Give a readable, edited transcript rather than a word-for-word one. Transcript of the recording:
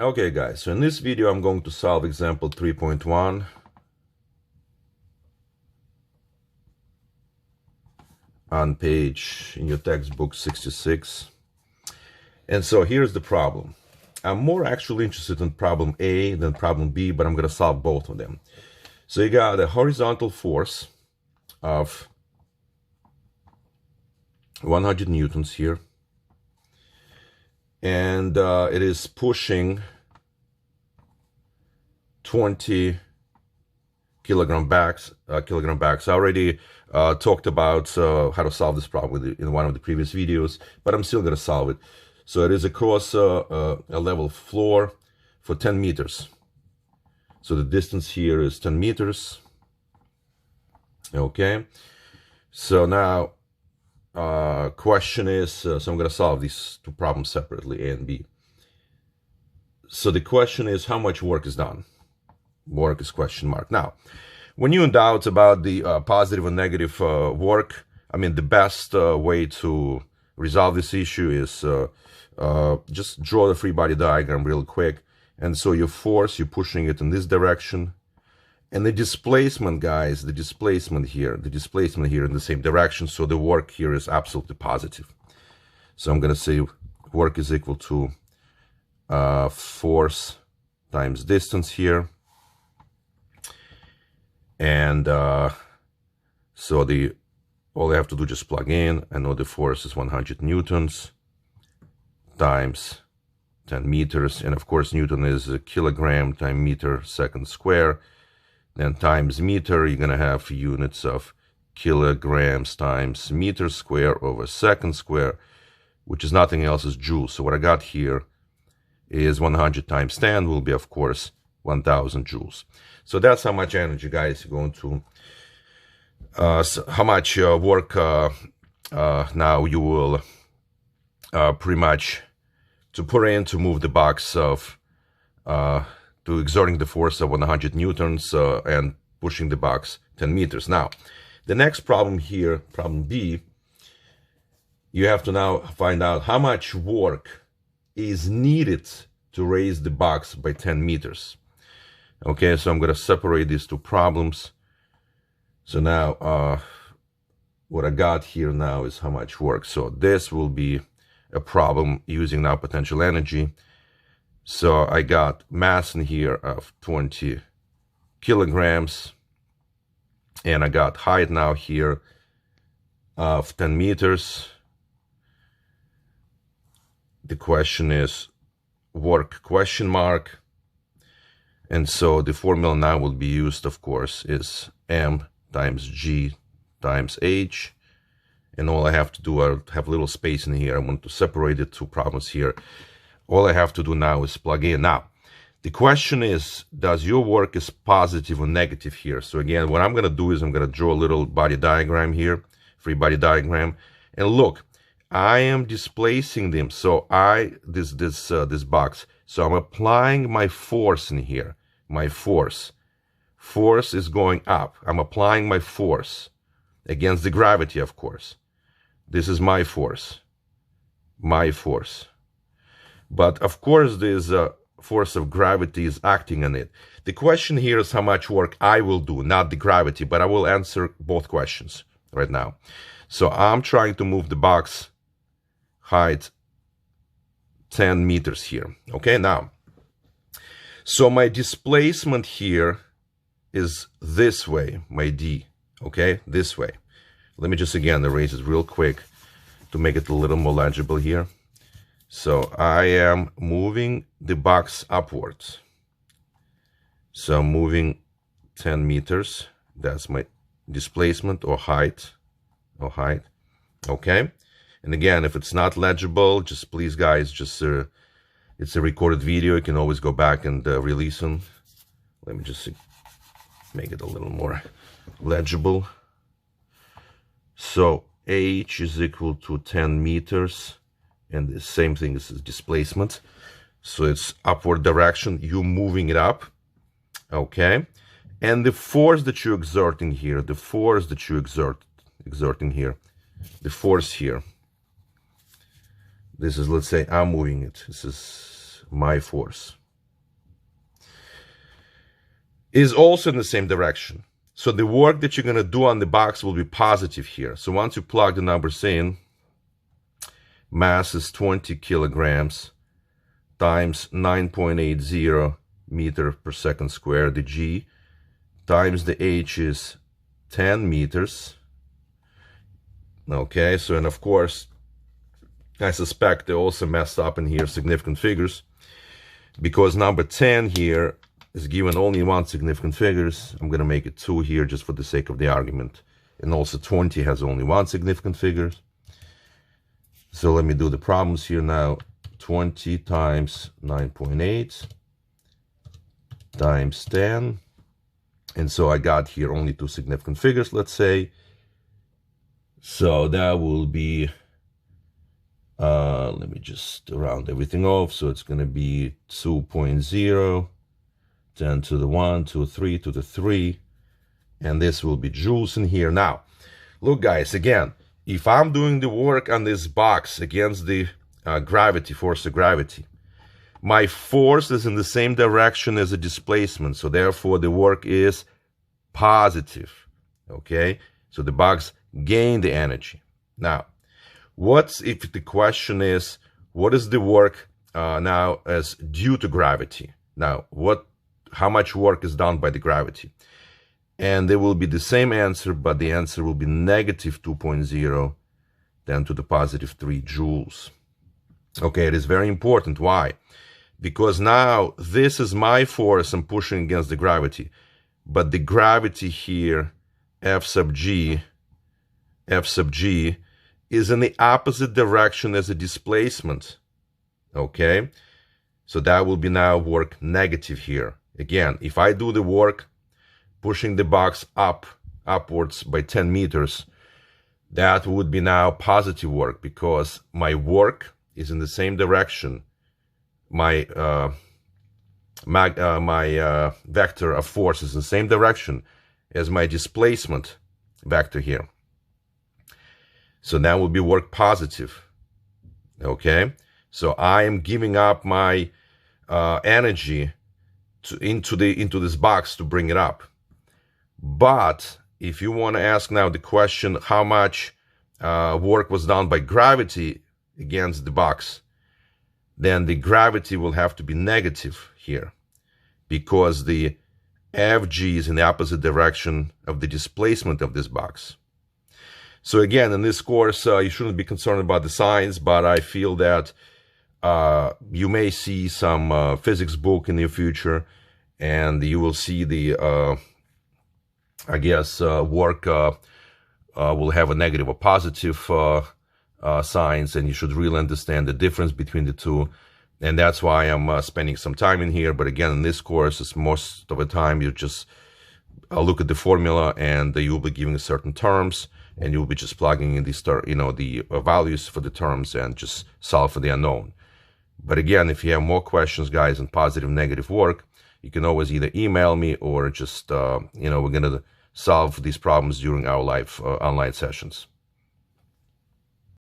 Okay guys, so in this video I'm going to solve example 3.1 on page in your textbook 66. And so here's the problem. I'm more actually interested in problem A than problem B, but I'm going to solve both of them. So you got a horizontal force of 100 newtons here, and it is pushing 20 kilogram bags. I already talked about how to solve this problem in one of the previous videos, but I'm still going to solve it. So it is across a level floor for 10 meters. So the distance here is 10 meters. Okay. So now question is, so I'm going to solve these two problems separately, A and B. So the question is, how much work is done? Work is question mark. Now, when you're in doubt about the positive and negative work, I mean, the best way to resolve this issue is just draw the free body diagram real quick. And so your force, you're pushing it in this direction. And the displacement, guys, the displacement here in the same direction. So the work here is absolutely positive. So I'm going to say work is equal to force times distance here. And so all I have to do is just plug in. I know the force is 100 newtons times 10 meters. And of course, Newton is a kilogram times meter second square. Then times meter, you're going to have units of kilograms times meter square over second square, which is nothing else as joules. So what I got here is 100 times 10 will be, of course, 1000 joules. So that's how much energy, guys, you're going to, how much work now you will pretty much to put in to move the box of, to exerting the force of 100 newtons and pushing the box 10 meters. Now, the next problem here, problem B, you have to now find out how much work is needed to raise the box by 10 meters. Okay, so I'm going to separate these two problems. So now what I got here now is how much work. So this will be a problem using now potential energy. So I got mass in here of 20 kilograms. And I got height now here of 10 meters. The question is work question mark. And so the formula now will be used, of course, is M times G times H. And all I have to do, I have a little space in here. I want to separate the two problems here. All I have to do now is plug in. Now, the question is, does your work is positive or negative here? So again, what I'm going to do is I'm going to draw a little body diagram here, free body diagram. And look, I am displacing them. So this box. So I'm applying my force in here. My force is going up. I'm applying my force against the gravity, of course. This is my force. But of course, this force of gravity is acting on it. The question here is how much work I will do, not the gravity, but I will answer both questions right now. So I'm trying to move the box height 10 meters here. Okay, now, so my displacement here is this way, my D, okay, this way. Let me just again erase it real quick to make it a little more legible here. So I am moving the box upwards. So I'm moving 10 meters. That's my displacement or height. Okay. And again, if it's not legible, just please, guys, just it's a recorded video. You can always go back and release them. Let me just make it a little more legible. So H is equal to 10 meters. And the same thing is displacement. So it's upward direction. You're moving it up. Okay. And the force that you're exerting here, exerting here, the force here. This is, let's say I'm moving it. This is my force. is also in the same direction. So the work that you're going to do on the box will be positive here. So once you plug the numbers in, mass is 20 kilograms times 9.80 meter per second squared, the G, times the H is 10 meters. Okay, so, and of course, I suspect they also messed up in here significant figures, because number 10 here is given only one significant figures. I'm going to make it 2 here just for the sake of the argument. And also 20 has only one significant figure. So let me do the problems here now. 20 times 9.8 times 10. And so I got here only 2 significant figures, let's say. So that will be, let me just round everything off. So it's going to be 2.0, 10 to the 1, 2, 3 to the 3. And this will be joules in here. Now, look, guys, again, if I'm doing the work on this box against the gravity, force of gravity, my force is in the same direction as the displacement. So therefore, the work is positive. Okay? So the box gained the energy. Now, what's if the question is, what is the work now as due to gravity? Now, how much work is done by the gravity? And there will be the same answer, but the answer will be negative 2.0 10 to the positive 3 joules. Okay, it is very important. Why? Because now this is my force I'm pushing against the gravity. But the gravity here, F sub G, is in the opposite direction as the displacement. Okay? So that will be now work negative here. Again, if I do the work pushing the box upwards by 10 meters, that would be now positive work, because my work is in the same direction. My vector of force is in the same direction as my displacement vector here. So that will be work positive. Okay? So I am giving up my energy into this box to bring it up. But if you want to ask now the question, how much work was done by gravity against the box, then the gravity will have to be negative here, because the Fg is in the opposite direction of the displacement of this box. So again, in this course, you shouldn't be concerned about the signs, but I feel that you may see some physics book in the future, and you will see the, I guess, work will have a negative or positive signs, and you should really understand the difference between the two. And that's why I'm spending some time in here. But again, in this course, it's most of the time you just look at the formula, and you'll be giving certain terms, and you'll be just plugging in the values for the terms and just solve for the unknown. But again, if you have more questions, guys, on positive, negative work, you can always either email me or just, we're going to solve these problems during our live online sessions.